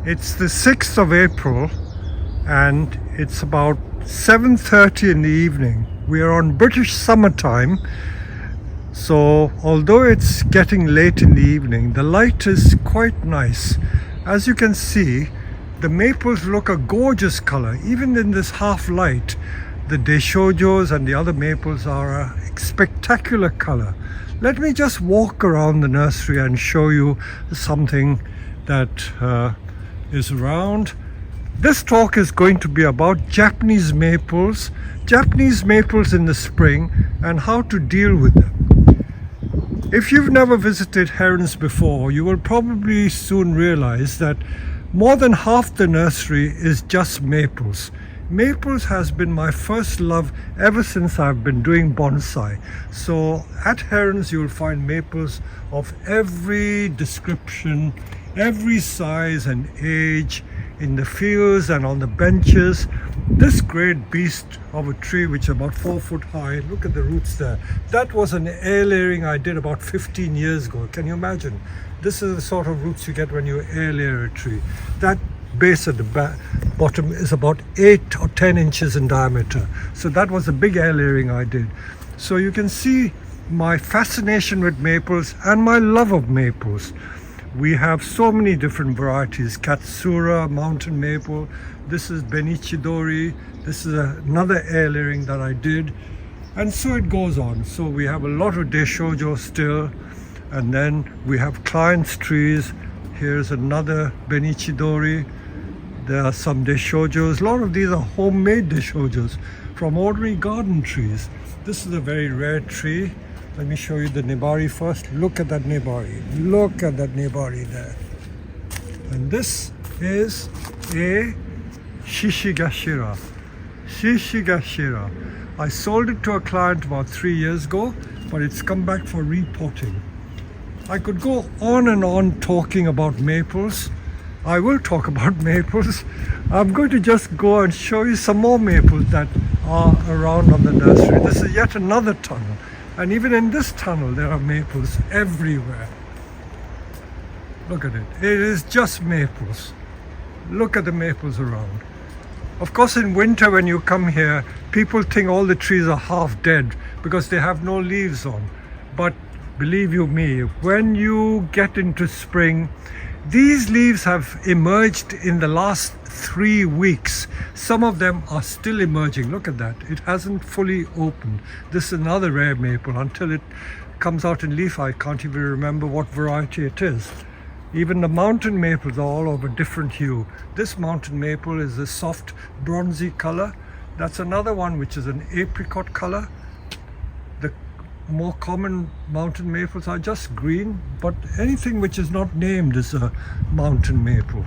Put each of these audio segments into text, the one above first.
It's the 6th of April and it's about 7:30 in the evening. We are on British summertime, so although it's getting late in the evening, the light is quite nice. As you can see, the maples look a gorgeous color. Even in this half light, the Deishojos and the other maples are a spectacular color. Let me just walk around the nursery and show you something that is around. This talk is going to be about Japanese maples in the spring and how to deal with them. If you've never visited Herons before, you will probably soon realize that more than half the nursery is just maples. Maples has been my first love ever since I've been doing bonsai. So at Herons you'll find maples of every description, every size and age, in the fields and on the benches. This great beast of a tree, which is about 4 foot high, look at the roots there. That was an air layering I did about 15 years ago. Can you imagine? This is the sort of roots you get when you air layer a tree. That base at the bottom is about 8 or 10 inches in diameter. So that was a big air layering I did. So you can see my fascination with maples and my love of maples. We have so many different varieties. Katsura, mountain maple. This is Benichidori. This is another air layering that I did. And so it goes on. So we have a lot of Deishojo still. And then we have clients trees. Here's another Benichidori. There are some Deishojos. A lot of these are homemade Deishojos from ordinary garden trees. This is a very rare tree. Let me show you the Nebari first. Look at that Nebari. Look at that Nebari there. And this is a Shishigashira. Shishigashira. I sold it to a client about 3 years ago, but it's come back for repotting. I could go on and on talking about maples. I will talk about maples. I'm going to just go and show you some more maples that are around on the nursery. This is yet another tunnel. And even in this tunnel, there are maples everywhere. Look at it. It is just maples. Look at the maples around. Of course, in winter when you come here, people think all the trees are half dead because they have no leaves on. But believe you me, when you get into spring, these leaves have emerged in the last 3 weeks. Some of them are still emerging. Look at that. It hasn't fully opened. This is another rare maple. Until it comes out in leaf, I can't even remember what variety it is. Even the mountain maples are all of a different hue. This mountain maple is a soft bronzy color. That's another one which is an apricot color. The more common mountain maples are just green, but anything which is not named is a mountain maple.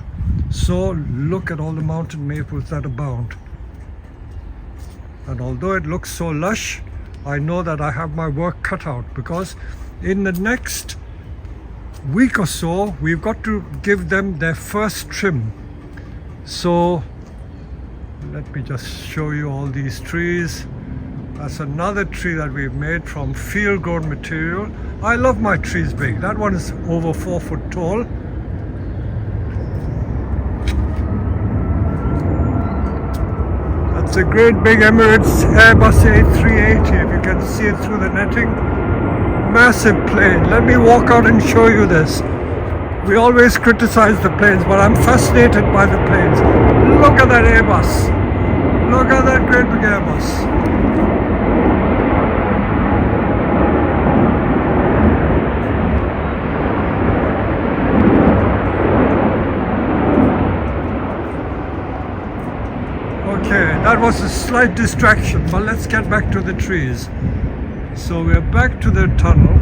So look at all the mountain maples that abound. And although it looks so lush, I know that I have my work cut out, because in the next week or so we've got to give them their first trim. So let me just show you all these trees. That's another tree that we've made from field grown material. I love my trees big. That one is over 4 foot tall. That's a great big Emirates Airbus A380, if you can see it through the netting. Massive plane. Let me walk out and show you this. We always criticize the planes, but I'm fascinated by the planes. Look at that Airbus. Look at that great big Airbus. Okay, that was a slight distraction, but let's get back to the trees. So we're back to the tunnel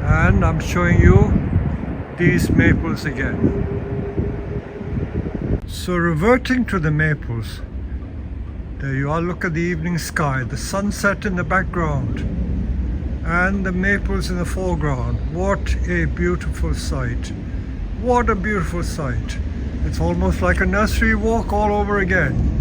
and I'm showing you these maples again. So reverting to the maples, there you are. Look at the evening sky, the sunset in the background and the maples in the foreground. What a beautiful sight. What a beautiful sight. It's almost like a nursery walk all over again.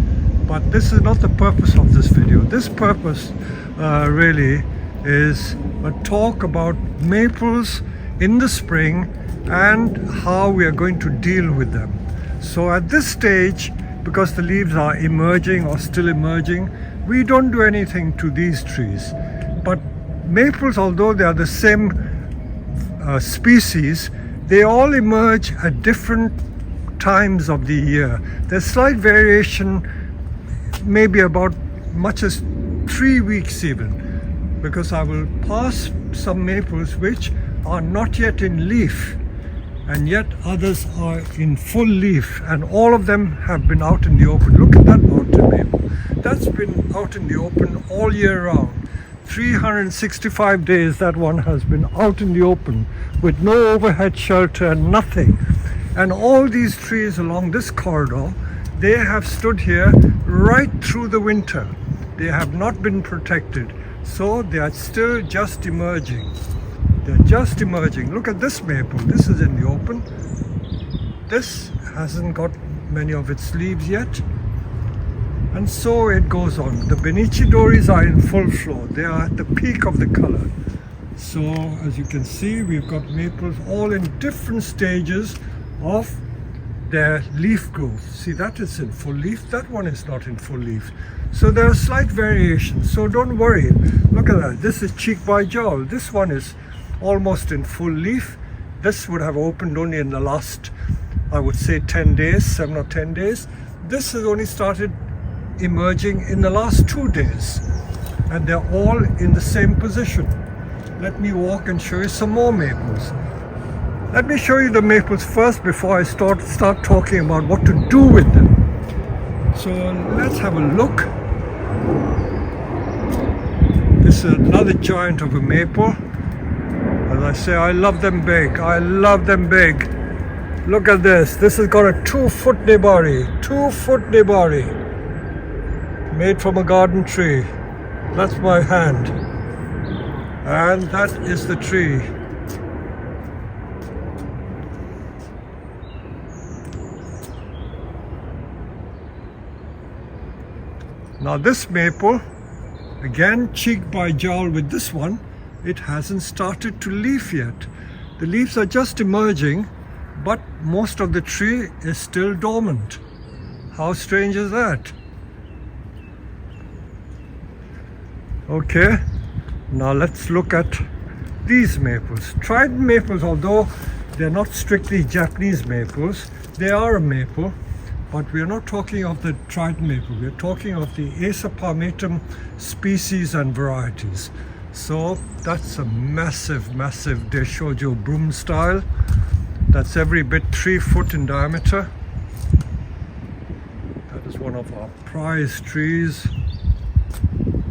But this is not the purpose of this video. This purpose really is a talk about maples in the spring and how we are going to deal with them. So at this stage, because the leaves are emerging or still emerging, we don't do anything to these trees. But maples, although they are the same species, they all emerge at different times of the year. There's slight variation, maybe about much as 3 weeks even, because I will pass some maples which are not yet in leaf, and yet others are in full leaf, and all of them have been out in the open. Look at that mountain maple. That's been out in the open all year round. 365 days that one has been out in the open with no overhead shelter and nothing. And all these trees along this corridor, they have stood here right through the winter. They have not been protected, so they are still just emerging. They're just emerging. Look at this maple. This is in the open. This hasn't got many of its leaves yet. And so it goes on. The Benichidoris are in full flow. They are at the peak of the color. So as you can see, we've got maples all in different stages of their leaf growth. See, that is in full leaf. That one is not in full leaf. So there are slight variations. So don't worry. Look at that. This is cheek by jowl. This one is almost in full leaf. This would have opened only in the last, I would say, 10 days, 7 or 10 days. This has only started emerging in the last 2 days, and they're all in the same position. Let me walk and show you some more maples. Let me show you the maples first before I start talking about what to do with them. So let's have a look. This is another giant of a maple. As I say, I love them big. I love them big. Look at this. This has got a 2-foot nebari. 2-foot nebari. Made from a garden tree. That's my hand. And that is the tree. Now this maple, again cheek by jowl with this one, it hasn't started to leaf yet. The leaves are just emerging, but most of the tree is still dormant. How strange is that? Okay, now let's look at these maples. Trident maples, although they're not strictly Japanese maples, they are a maple, but we're not talking of the trident maple. We're talking of the Acer palmatum species and varieties. So that's a massive, massive Deshojo broom style. That's every bit 3 foot in diameter. That is one of our prize trees.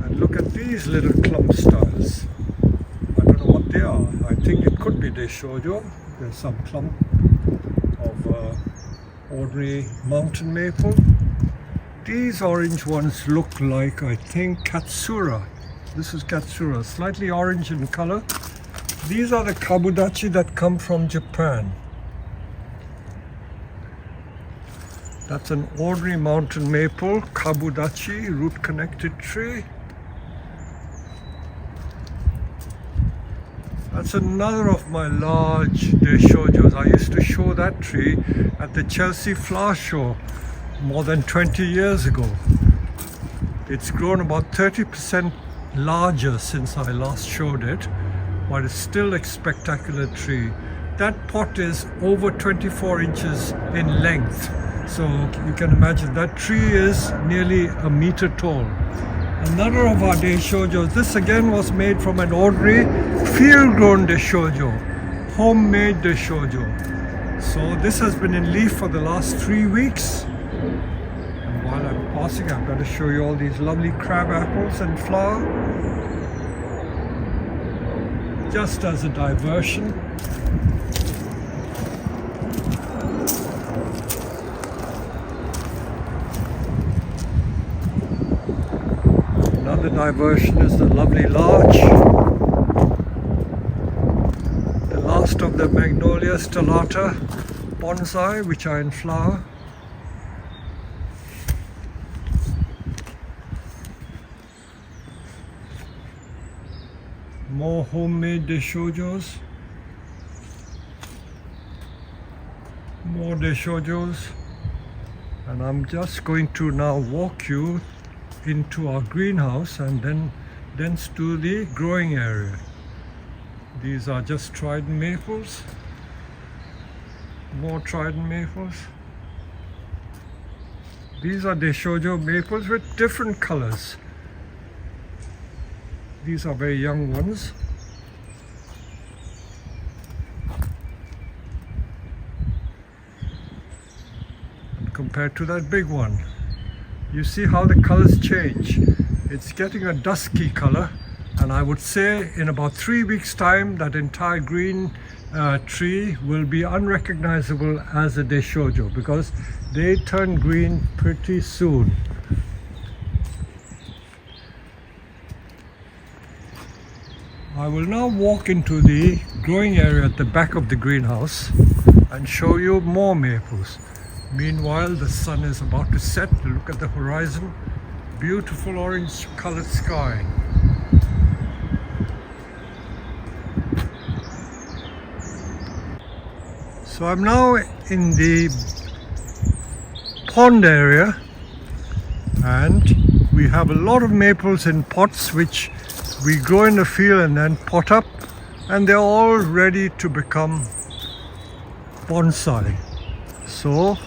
And look at these little clump styles. I don't know what they are. I think it could be Deshojo. There's some clump of ordinary mountain maple. These orange ones look like, I think, Katsura. This is Katsura, slightly orange in color. These are the kabudachi that come from Japan. That's an ordinary mountain maple, kabudachi, root connected tree. That's another of my large Deshojos. I used to show that tree at the Chelsea Flower Show more than 20 years ago. It's grown about 30% larger since I last showed it, but it's still a spectacular tree. That pot is over 24 inches in length, so you can imagine that tree is nearly a meter tall. Another of our Deshojos, this again was made from an ordinary field-grown Deshojo, homemade Deshojo. So this has been in leaf for the last 3 weeks. And while I'm passing, I've got to show you all these lovely crab apples and flower. Just as a diversion. Another diversion is the lovely larch. The last of the Magnolia stellata bonsai, which are in flower. More homemade Deshojos. More Deshojos. And I'm just going to now walk you into our greenhouse and then thence to the growing area. These are just trident maples, more trident maples. These are Deshojo maples with different colors. These are very young ones. And compared to that big one, you see how the colors change. It's getting a dusky color, and I would say in about 3 weeks' time that entire green tree will be unrecognizable as a Deshojo because they turn green pretty soon. I will now walk into the growing area at the back of the greenhouse and show you more maples. Meanwhile, the sun is about to set. Look at the horizon. Beautiful orange colored sky. So I'm now in the pond area, and we have a lot of maples in pots which we grow in the field and then pot up, and they're all ready to become bonsai. So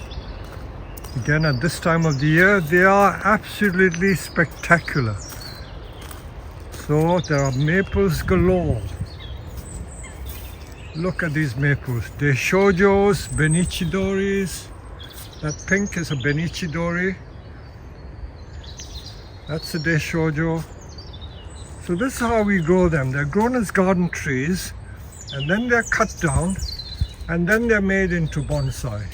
again, at this time of the year, they are absolutely spectacular. So there are maples galore. Look at these maples. Deshojos, Benichidoris. That pink is a Benichidori. That's a Deshojo. So this is how we grow them. They're grown as garden trees, and then they're cut down, and then they're made into bonsai.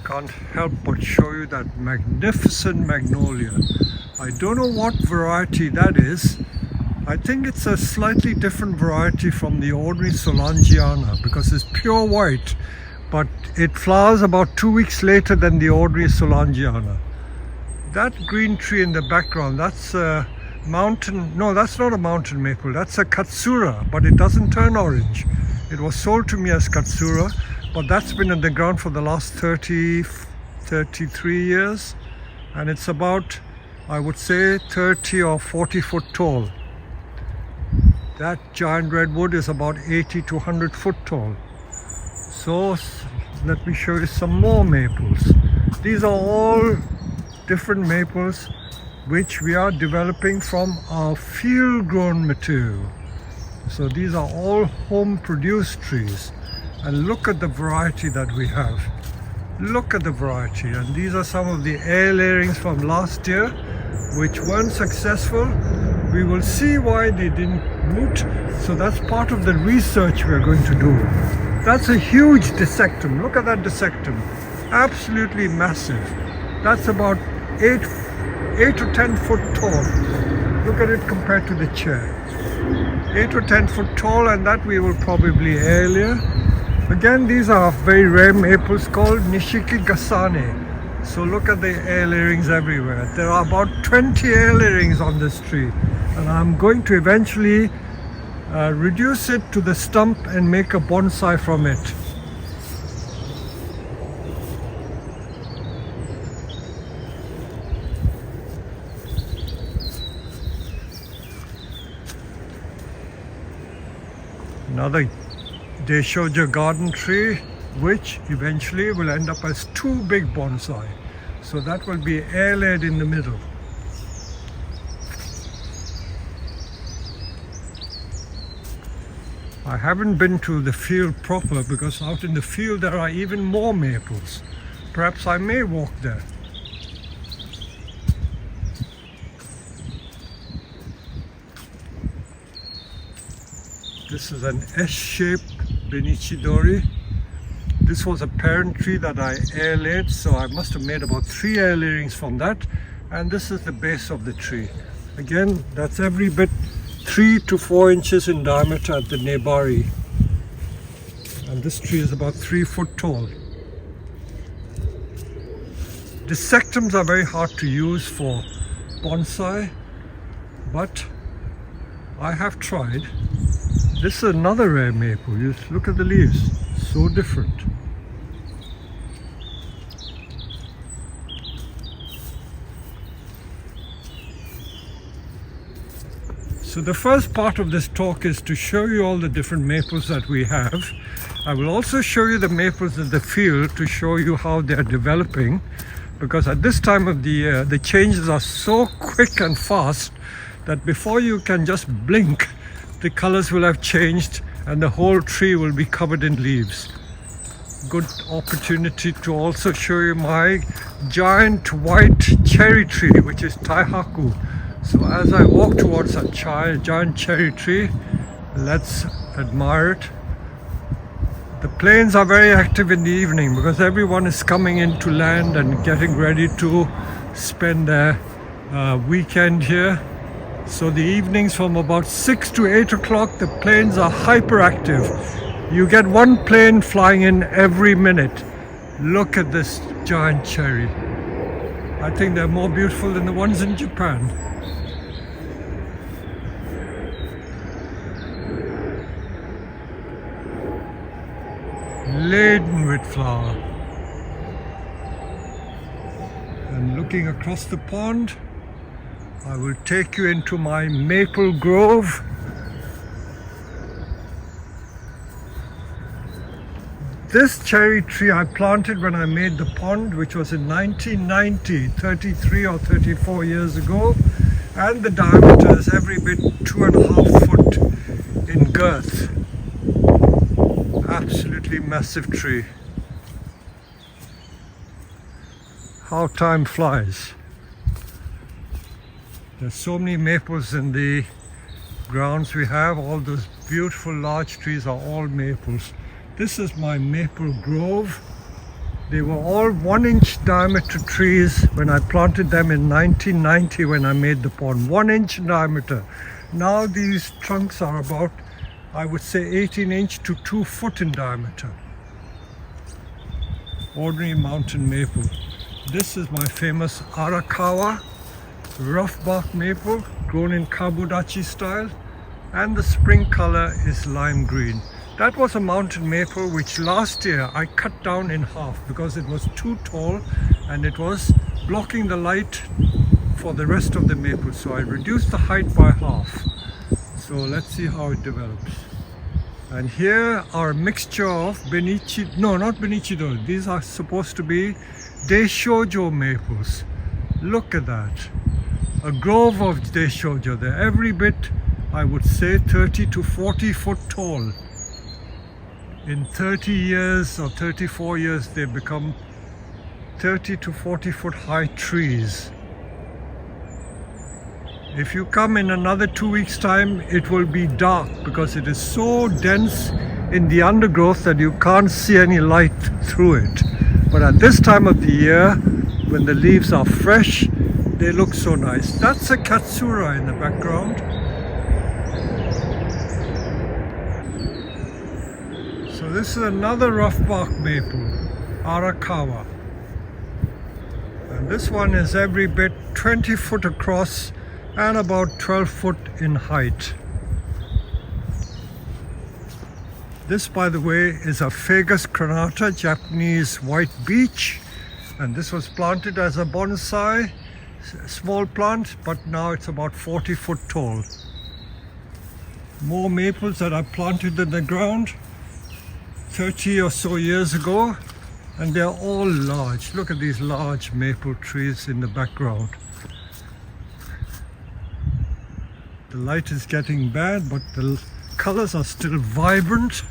Can't help but show you that magnificent magnolia. I don't know what variety that is. I think it's a slightly different variety from the ordinary Solangiana because it's pure white, but it flowers about 2 weeks later than the ordinary Solangiana. That green tree in the background, that's a mountain, no, that's not a mountain maple, that's a Katsura, but it doesn't turn orange. It was sold to me as Katsura, but that's been in the ground for the last 33 years, and it's about, I would say, 30 or 40 foot tall. That giant redwood is about 80 to 100 foot tall. So let me show you some more maples. These are all different maples which we are developing from our field grown material. So these are all home produced trees, and look at the variety that we have. Look at the variety, and these are some of the air layerings from last year which weren't successful. We will see why they didn't root, so that's part of the research we are going to do. That's a huge dissectum. Look at that dissectum, absolutely massive. That's about 8 to 10 foot tall. Look at it compared to the chair. 8 or 10 foot tall, and that we will probably air layer. Again, these are very rare maples called Nishiki Gasane. So look at the air layerings everywhere. There are about 20 air layerings on this tree, and I'm going to eventually reduce it to the stump and make a bonsai from it. Another Deshojo garden tree, which eventually will end up as 2 big bonsai. So that will be air layered in the middle. I haven't been to the field proper because out in the field there are even more maples. Perhaps I may walk there. This is an S-shaped Benichidori. This was a parent tree that I air laid, so I must have made about 3 air layerings from that. And this is the base of the tree. Again, that's every bit 3 to 4 inches in diameter at the Nebari. And this tree is about 3 foot tall. Dissectums are very hard to use for bonsai, but I have tried. This is another rare maple. You look at the leaves, so different. So the first part of this talk is to show you all the different maples that we have. I will also show you the maples in the field to show you how they are developing, because at this time of the year the changes are so quick and fast that before you can just blink, the colors will have changed and the whole tree will be covered in leaves. Good opportunity to also show you my giant white cherry tree, which is Taihaku. So as I walk towards that giant cherry tree, let's admire it. The planes are very active in the evening because everyone is coming into land and getting ready to spend their weekend here. So the evenings from about 6 to 8 o'clock, the planes are hyperactive. You get one plane flying in every minute. Look at this giant cherry. I think they're more beautiful than the ones in Japan. Laden with flower. And looking across the pond, I will take you into my maple grove. This cherry tree I planted when I made the pond, which was in 1990, 33 or 34 years ago, and the diameter is every bit 2.5 foot in girth. Absolutely massive tree. How time flies. There's so many maples in the grounds we have. All those beautiful large trees are all maples. This is my maple grove. They were all 1-inch diameter trees when I planted them in 1990 when I made the pond. 1 inch in diameter. Now these trunks are about, I would say, 18-inch to 2 foot in diameter. Ordinary mountain maple. This is my famous Arakawa rough bark maple, grown in Kabudachi style, and the spring color is lime green. That was a mountain maple which last year I cut down in half because it was too tall and it was blocking the light for the rest of the maple. So I reduced the height by half. So let's see how it develops. And here are a mixture of Benichi, no, not Benichido, these are supposed to be Deishojo maples. Look at that. A grove of Deishojo. They're every bit, I would say, 30 to 40 foot tall. In 30 years or 34 years, they become 30 to 40 foot high trees. If you come in another 2 weeks' time, it will be dark because it is so dense in the undergrowth that you can't see any light through it. But at this time of the year, when the leaves are fresh, they look so nice. That's a Katsura in the background. So this is another rough bark maple, Arakawa. And this one is every bit 20 foot across and about 12 foot in height. This, by the way, is a Fagus crenata, Japanese white beech, and this was planted as a bonsai, small plant, but now it's about 40 foot tall. More maples that I planted in the ground 30 or so years ago, and they're all large. Look at these large maple trees in the background. The light is getting bad, but the colors are still vibrant.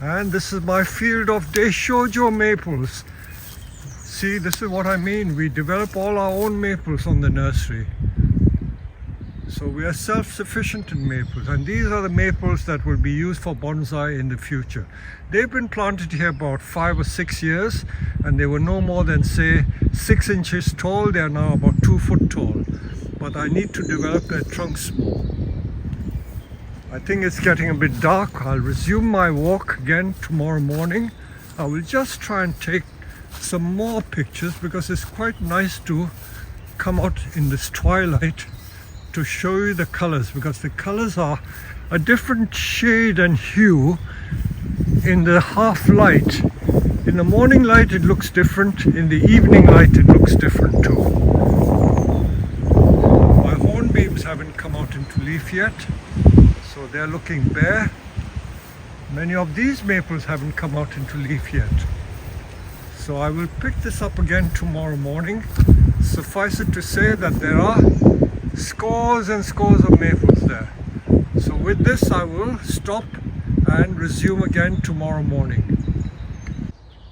And this is my field of Deishojo maples. See, this is what I mean. We develop all our own maples on the nursery. So we are self-sufficient in maples. And these are the maples that will be used for bonsai in the future. They've been planted here about 5 or 6 years, and they were no more than, say, 6 inches tall. They are now about 2 foot tall. But I need to develop their trunks more. I think it's getting a bit dark. I'll resume my walk again tomorrow morning. I will just try and take some more pictures because it's quite nice to come out in this twilight to show you the colors, because the colors are a different shade and hue in the half light. In the morning light it looks different, in the evening light it looks different too. My hornbeams haven't come out into leaf yet, so they're looking bare. Many of these maples haven't come out into leaf yet. So I will pick this up again tomorrow morning. Suffice it to say that there are scores and scores of maples there. So with this I will stop and resume again tomorrow morning.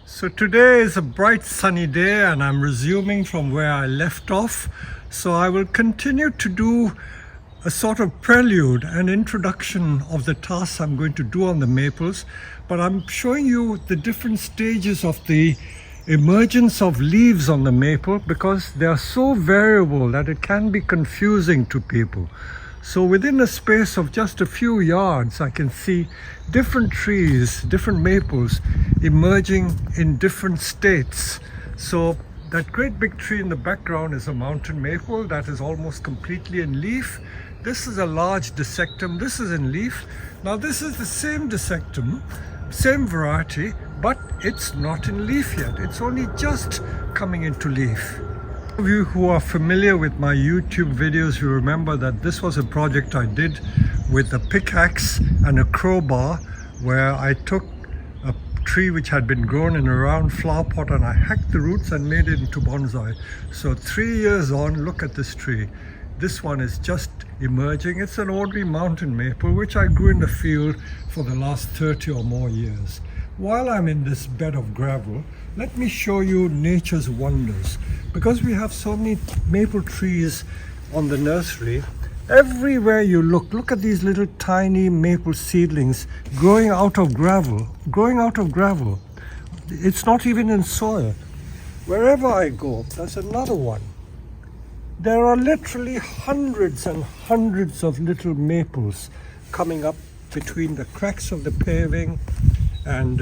So today is a bright sunny day and I'm resuming from where I left off. So I will continue to do a sort of prelude and introduction of the tasks I'm going to do on the maples, but I'm showing you the different stages of the emergence of leaves on the maple because they are so variable that it can be confusing to people. So within a space of just a few yards I can see different trees, different maples emerging in different states. So that great big tree in the background is a mountain maple that is almost completely in leaf. This is a large dissectum, this is in leaf. Now this is the same dissectum, same variety, but it's not in leaf yet. It's only just coming into leaf. Those of you who are familiar with my YouTube videos, you remember that this was a project I did with a pickaxe and a crowbar, where I took a tree which had been grown in a round flower pot and I hacked the roots and made it into bonsai. So 3 years on, look at this tree. This one is just emerging. It's an ordinary mountain maple which I grew in the field for the last 30 or more years. While I'm in this bed of gravel, let me show you nature's wonders. Because we have so many maple trees on the nursery, everywhere you look at these little tiny maple seedlings growing out of gravel, It's not even in soil. Wherever I go, there's another one. There are literally hundreds and hundreds of little maples coming up between the cracks of the paving and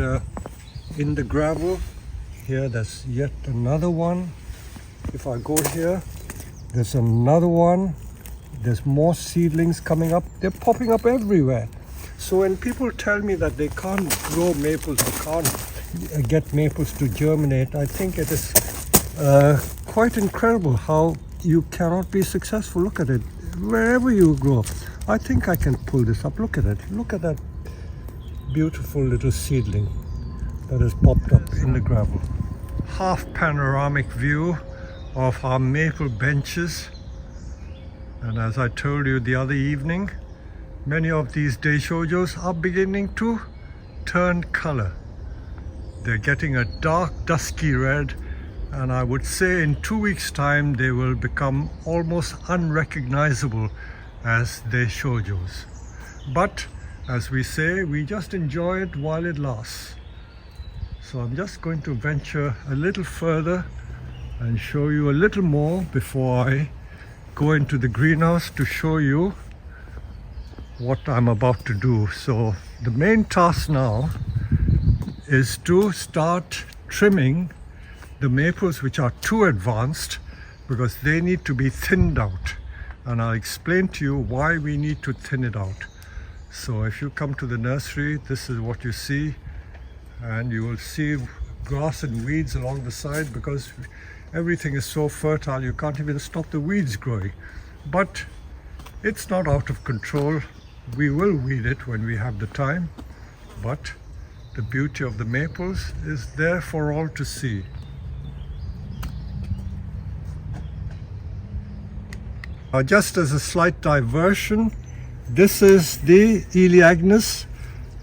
in the gravel. Here there's yet another one. If I go here, there's another one. There's more seedlings coming up. They're popping up everywhere. So when people tell me that they can't grow maples, they can't get maples to germinate, I think it is quite incredible how you cannot be successful. Look at it, wherever you grow. I think I can pull this up. Look at it. Look at that beautiful little seedling that has popped up in the gravel. Half panoramic view of our maple benches. And as I told you the other evening, many of these deishojos are beginning to turn color. They're getting a dark, dusky red, and I would say in 2 weeks' time they will become almost unrecognizable as deishojos. But as we say, we just enjoy it while it lasts. So I'm just going to venture a little further and show you a little more before I go into the greenhouse to show you what I'm about to do. So the main task now is to start trimming the maples which are too advanced, because they need to be thinned out, and I'll explain to you why we need to thin it out. So if you come to the nursery, this is what you see, and you will see grass and weeds along the side because everything is so fertile you can't even stop the weeds growing. But it's not out of control. We will weed it when we have the time, but the beauty of the maples is there for all to see. Just as a slight diversion, this is the Eleagnus,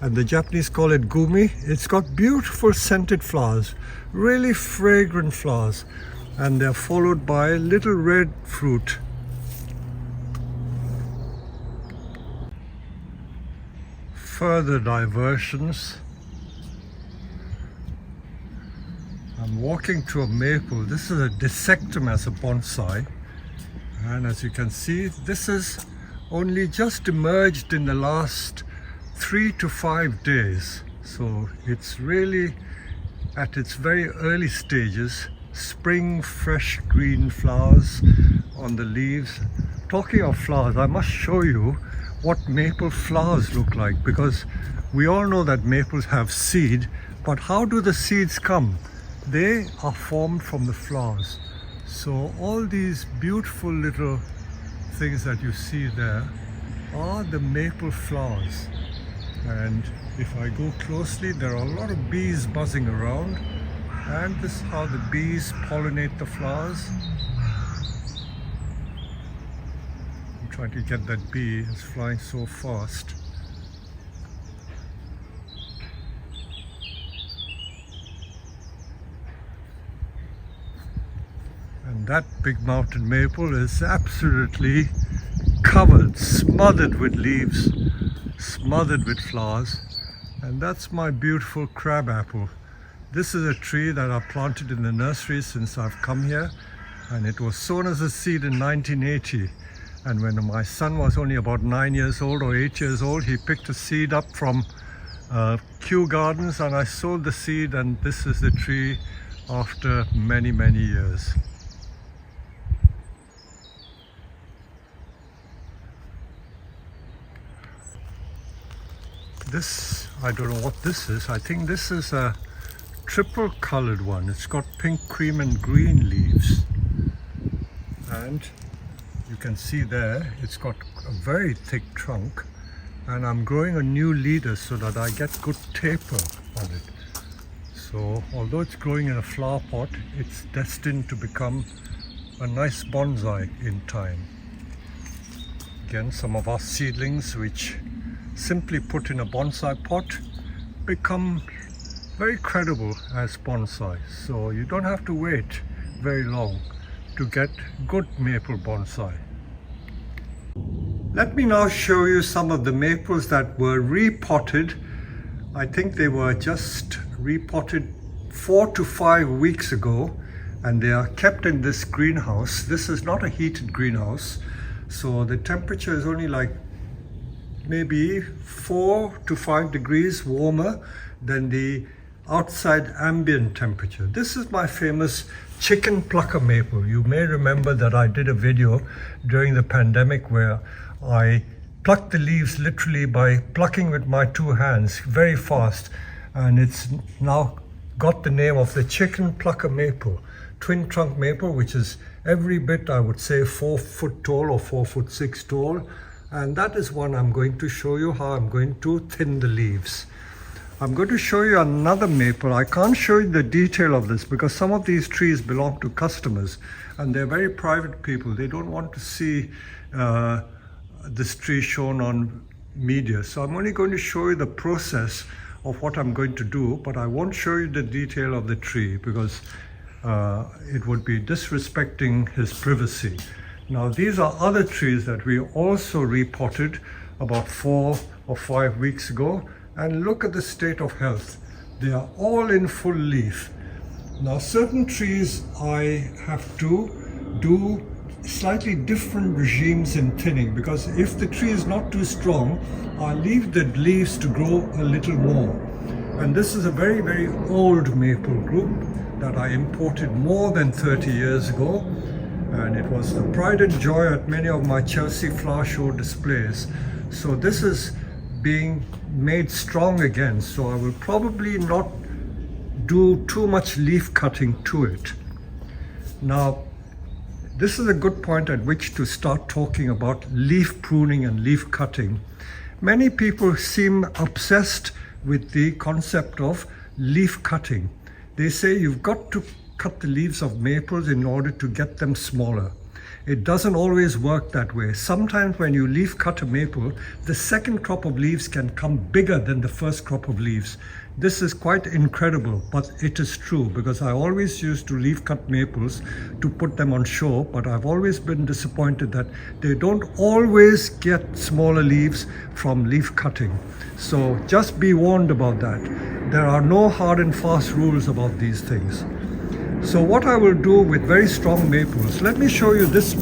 and the Japanese call it gumi. It's got beautiful scented flowers, really fragrant flowers, and they're followed by little red fruit. Further diversions. I'm walking to a maple. This is a dissectum as a bonsai, and as you can see, this is only just emerged in the last 3 to 5 days. So it's really at its very early stages. Spring fresh green flowers on the leaves. Talking of flowers, I must show you what maple flowers look like, because we all know that maples have seed, but how do the seeds come? They are formed from the flowers. So all these beautiful little things that you see there are the maple flowers. And if I go closely, there are a lot of bees buzzing around, and this is how the bees pollinate the flowers. I'm trying to get that bee, it's flying so fast. And that big mountain maple is absolutely covered, smothered with leaves, smothered with flowers. And that's my beautiful crab apple. This is a tree that I've planted in the nursery since I've come here, and it was sown as a seed in 1980. And when my son was only about 9 years old or 8 years old, he picked a seed up from Kew Gardens, and I sowed the seed, and this is the tree after many, many years. This, I don't know what this is. I think this is a triple colored one. It's got pink, cream and green leaves. And you can see there, it's got a very thick trunk. And I'm growing a new leader so that I get good taper on it. So although it's growing in a flower pot, it's destined to become a nice bonsai in time. Again, some of our seedlings, which simply put in a bonsai pot, become very credible as bonsai. So you don't have to wait very long to get good maple bonsai. Let me now show you some of the maples that were repotted. I think they were just repotted 4 to 5 weeks ago, and they are kept in this greenhouse. This is not a heated greenhouse, so the temperature is only like maybe 4 to 5 degrees warmer than the outside ambient temperature. This is my famous chicken plucker maple. You may remember that I did a video during the pandemic where I plucked the leaves literally by plucking with my 2 hands very fast, and it's now got the name of the chicken plucker maple, twin trunk maple, which is every bit, I would say, 4 foot tall or 4 foot 6 tall. And that is one I'm going to show you how I'm going to thin the leaves. I'm going to show you another maple. I can't show you the detail of this because some of these trees belong to customers and they're very private people. They don't want to see this tree shown on media. So I'm only going to show you the process of what I'm going to do, but I won't show you the detail of the tree because it would be disrespecting his privacy. Now these are other trees that we also repotted about 4 or 5 weeks ago, and look at the state of health. They are all in full leaf. Now certain trees I have to do slightly different regimes in thinning, because if the tree is not too strong, I leave the leaves to grow a little more. And this is a very, very old maple group that I imported more than 30 years ago. And it was the pride and joy at many of my Chelsea Flower Show displays. So this is being made strong again, so I will probably not do too much leaf cutting to it. Now this is a good point at which to start talking about leaf pruning and leaf cutting. Many people seem obsessed with the concept of leaf cutting. They say you've got to cut the leaves of maples in order to get them smaller. It doesn't always work that way. Sometimes when you leaf cut a maple, the second crop of leaves can come bigger than the first crop of leaves. This is quite incredible, but it is true, because I always used to leaf cut maples to put them on show, but I've always been disappointed that they don't always get smaller leaves from leaf cutting. So just be warned about that. There are no hard and fast rules about these things. So what I will do with very strong maples, let me show you this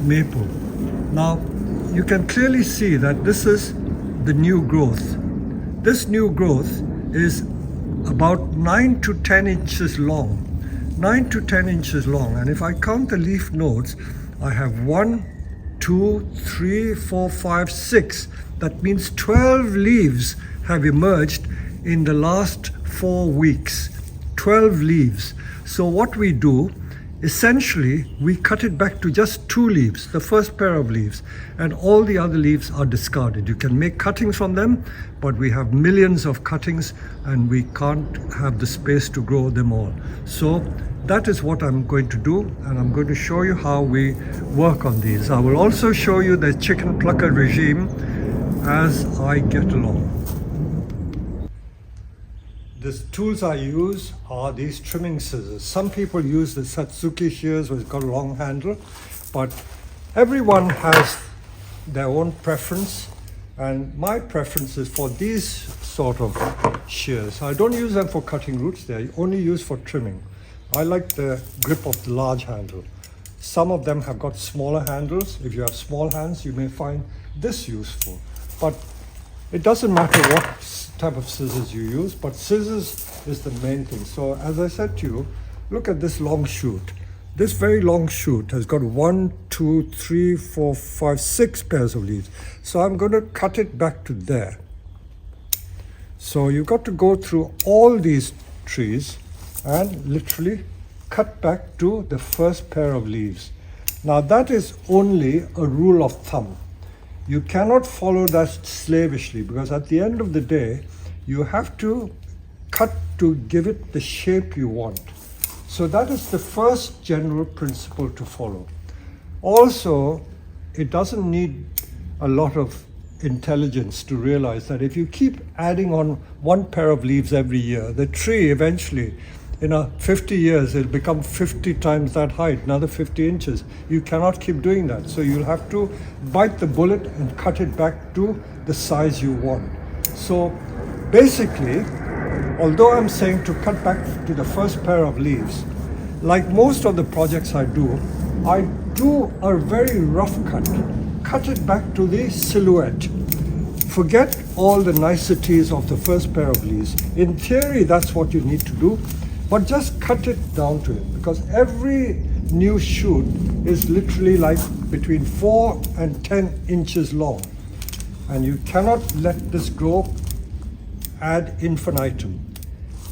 maple. Now you can clearly see that this is the new growth. This new growth is about 9 to 10 inches long. 9 to 10 inches long, and if I count the leaf nodes, I have 1, 2, 3, 4, 5, 6. That means 12 leaves have emerged in the last 4 weeks. 12 leaves. So what we do, essentially, we cut it back to just 2 leaves, the first pair of leaves, and all the other leaves are discarded. You can make cuttings from them, but we have millions of cuttings and we can't have the space to grow them all. So that is what I'm going to do, and I'm going to show you how we work on these. I will also show you the chicken plucker regime as I get along. The tools I use are these trimming scissors. Some people use the Satsuki shears, which got a long handle, but everyone has their own preference, and my preference is for these sort of shears. I don't use them for cutting roots, they're only used for trimming. I like the grip of the large handle. Some of them have got smaller handles. If you have small hands, you may find this useful, but it doesn't matter what type of scissors you use, but scissors is the main thing. So as I said to you, look at this long shoot. This very long shoot has got 1, 2, 3, 4, 5, 6 pairs of leaves. So I'm going to cut it back to there. So you've got to go through all these trees and literally cut back to the first pair of leaves. Now that is only a rule of thumb. You cannot follow that slavishly, because at the end of the day, you have to cut to give it the shape you want. So that is the first general principle to follow. Also, it doesn't need a lot of intelligence to realize that if you keep adding on 1 pair of leaves every year, the tree eventually, in 50 years, it'll become 50 times that height, another 50 inches. You cannot keep doing that. So you'll have to bite the bullet and cut it back to the size you want. So basically, although I'm saying to cut back to the first pair of leaves, like most of the projects I do a very rough cut. Cut it back to the silhouette. Forget all the niceties of the first pair of leaves. In theory, that's what you need to do. But just cut it down to it, because every new shoot is literally like between 4 and 10 inches long. And you cannot let this grow ad infinitum.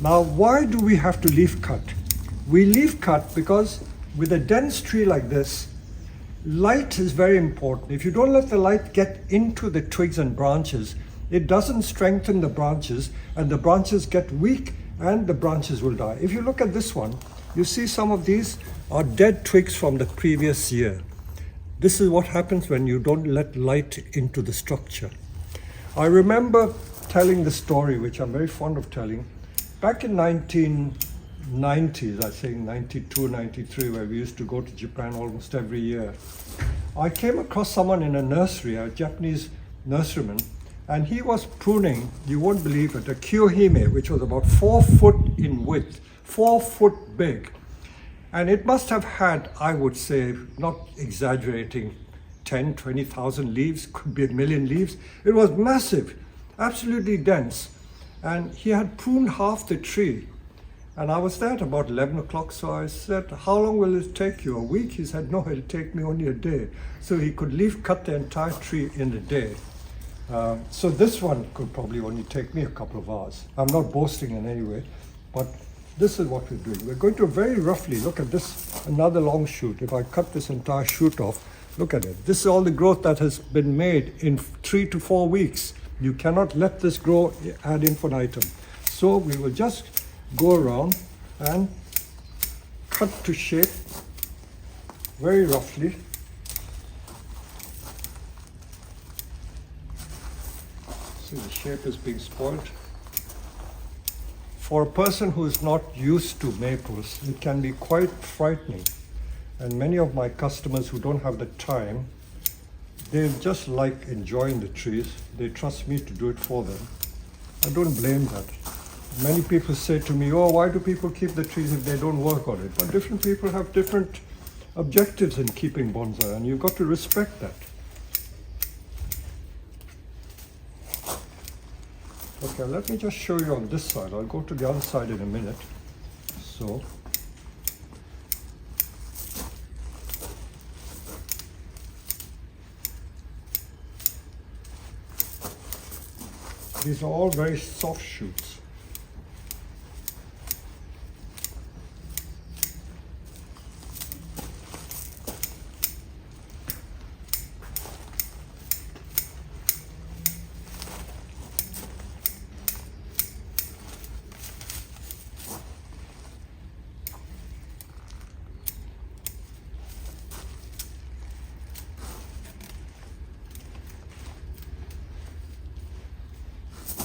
Now, why do we have to leaf cut? We leaf cut because with a dense tree like this, light is very important. If you don't let the light get into the twigs and branches, it doesn't strengthen the branches, and the branches get weak and the branches will die. If you look at this one, you see some of these are dead twigs from the previous year. This is what happens when you don't let light into the structure. I remember telling the story, which I'm very fond of telling, back in 1990s, I think 92, 93, where we used to go to Japan almost every year. I came across someone in a nursery, a Japanese nurseryman, and he was pruning, you won't believe it, a kyohime, which was about 4 foot in width, 4 foot big. And it must have had, I would say, not exaggerating, 10, 20,000 leaves, could be 1 million leaves. It was massive, absolutely dense. And he had pruned half the tree. And I was there at about 11 o'clock, so I said, how long will it take you? A week? He said, no, it'll take me only a day. So he could leaf cut the entire tree in a day. So this one could probably only take me a couple of hours. I'm not boasting in any way, but this is what we're doing. We're going to very roughly, look at this, another long shoot. If I cut this entire shoot off, look at it. This is all the growth that has been made in 3 to 4 weeks. You cannot let this grow ad infinitum. So we will just go around and cut to shape very roughly. See, the shape is being spoiled. For a person who is not used to maples, it can be quite frightening. And many of my customers who don't have the time, they just like enjoying the trees. They trust me to do it for them. I don't blame that. Many people say to me, oh, why do people keep the trees if they don't work on it? But different people have different objectives in keeping bonsai, and you've got to respect that. Okay, let me just show you on this side. I'll go to the other side in a minute. So, These are all very soft shoots.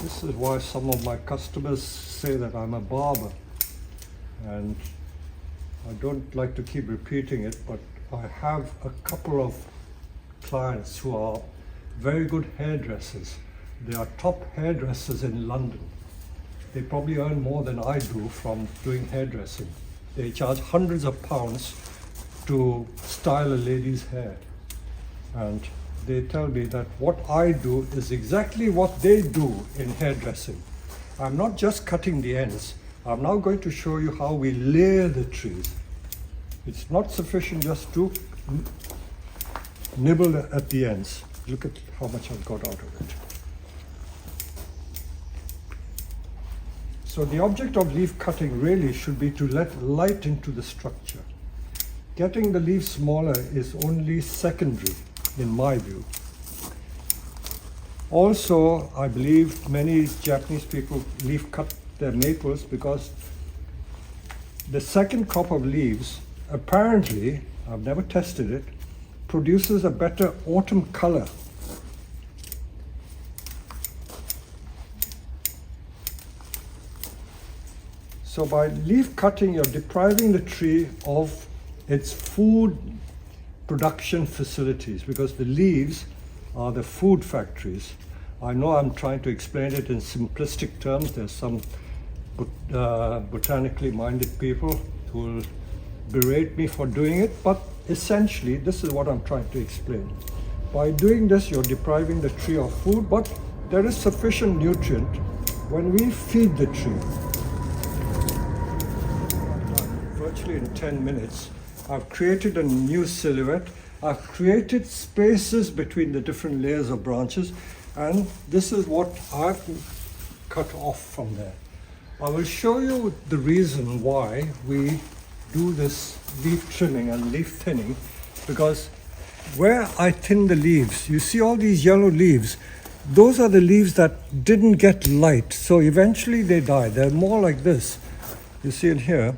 This is why some of my customers say that I'm a barber, and I don't like to keep repeating it, but I have a couple of clients who are very good hairdressers. They are top hairdressers in London. They probably earn more than I do from doing hairdressing. They charge hundreds of pounds to style a lady's hair, and they tell me that what I do is exactly what they do in hairdressing. I'm not just cutting the ends. I'm now going to show you how we layer the trees. It's not sufficient just to nibble at the ends. Look at how much I've got out of it. So the object of leaf cutting really should be to let light into the structure. Getting the leaf smaller is only secondary, in my view. Also, I believe many Japanese people leaf cut their maples because the second crop of leaves, apparently, I've never tested it, produces a better autumn color. So by leaf cutting, you're depriving the tree of its food production facilities, because the leaves are the food factories. I know I'm trying to explain it in simplistic terms. There's some botanically minded people who will berate me for doing it, but essentially this is what I'm trying to explain. By doing this, you're depriving the tree of food, but there is sufficient nutrient when we feed the tree. Virtually in 10 minutes, I've created a new silhouette. I've created spaces between the different layers of branches, and this is what I've cut off from there. I will show you the reason why we do this leaf trimming and leaf thinning, because where I thin the leaves, you see all these yellow leaves, those are the leaves that didn't get light, so eventually they die. They're more like this. You see it here.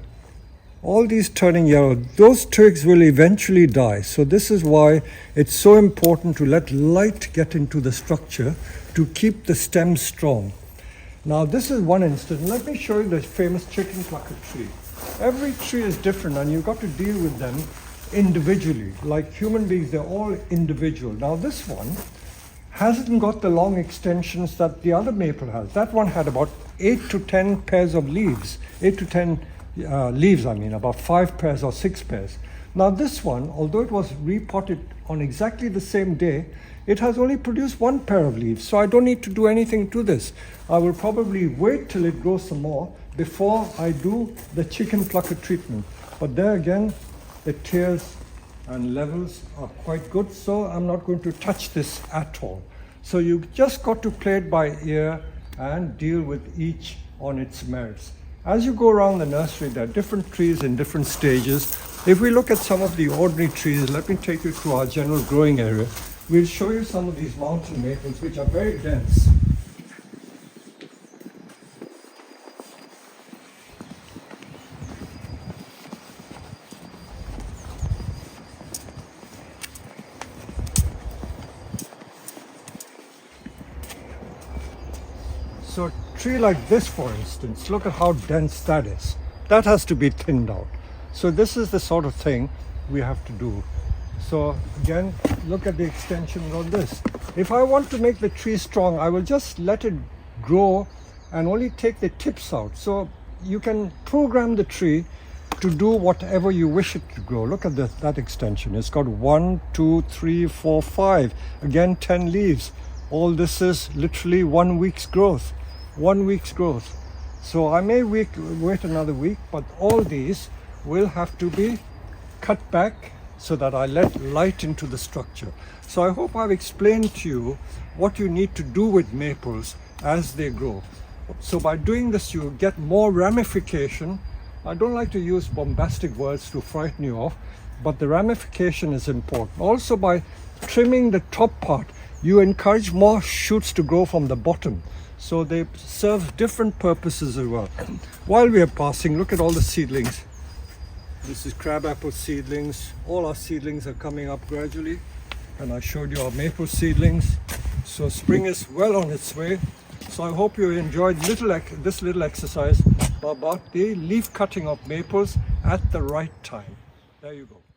All these turning yellow, those twigs will eventually die. So this is why it's so important to let light get into the structure to keep the stem strong. Now this is one instance. Let me show you the famous chicken plucker tree. Every tree is different, and you've got to deal with them individually. Like human beings, they're all individual. Now this one hasn't got the long extensions that the other maple has. That one had about 8 to 10 pairs of leaves. 8 to 10 leaves, about 5 pairs or 6 pairs. Now this one, although it was repotted on exactly the same day, it has only produced 1 pair of leaves, so I don't need to do anything to this. I will probably wait till it grows some more before I do the chicken plucker treatment. But there again, the tears and levels are quite good, so I'm not going to touch this at all. So you just got to play it by ear and deal with each on its merits. As you go around the nursery, there are different trees in different stages. If we look at some of the ordinary trees, let me take you through our general growing area. We'll show you some of these mountain maples, which are very dense. So a tree like this, for instance, look at how dense that is. That has to be thinned out. So this is the sort of thing we have to do. So again, look at the extensions on this. If I want to make the tree strong, I will just let it grow and only take the tips out. So you can program the tree to do whatever you wish it to grow. Look at that extension. It's got 1, 2, 3, 4, 5. Again, 10 leaves. All this is literally 1 week's growth. 1 week's growth. So I may wait another week, but all these will have to be cut back so that I let light into the structure. So I hope I've explained to you what you need to do with maples as they grow. So by doing this, you get more ramification. I don't like to use bombastic words to frighten you off, but the ramification is important. Also, by trimming the top part, you encourage more shoots to grow from the bottom. So they serve different purposes as well. While we are passing, look at all the seedlings. This is crabapple seedlings. All our seedlings are coming up gradually. And I showed you our maple seedlings. So spring is well on its way. So I hope you enjoyed this little exercise about the leaf cutting of maples at the right time. There you go.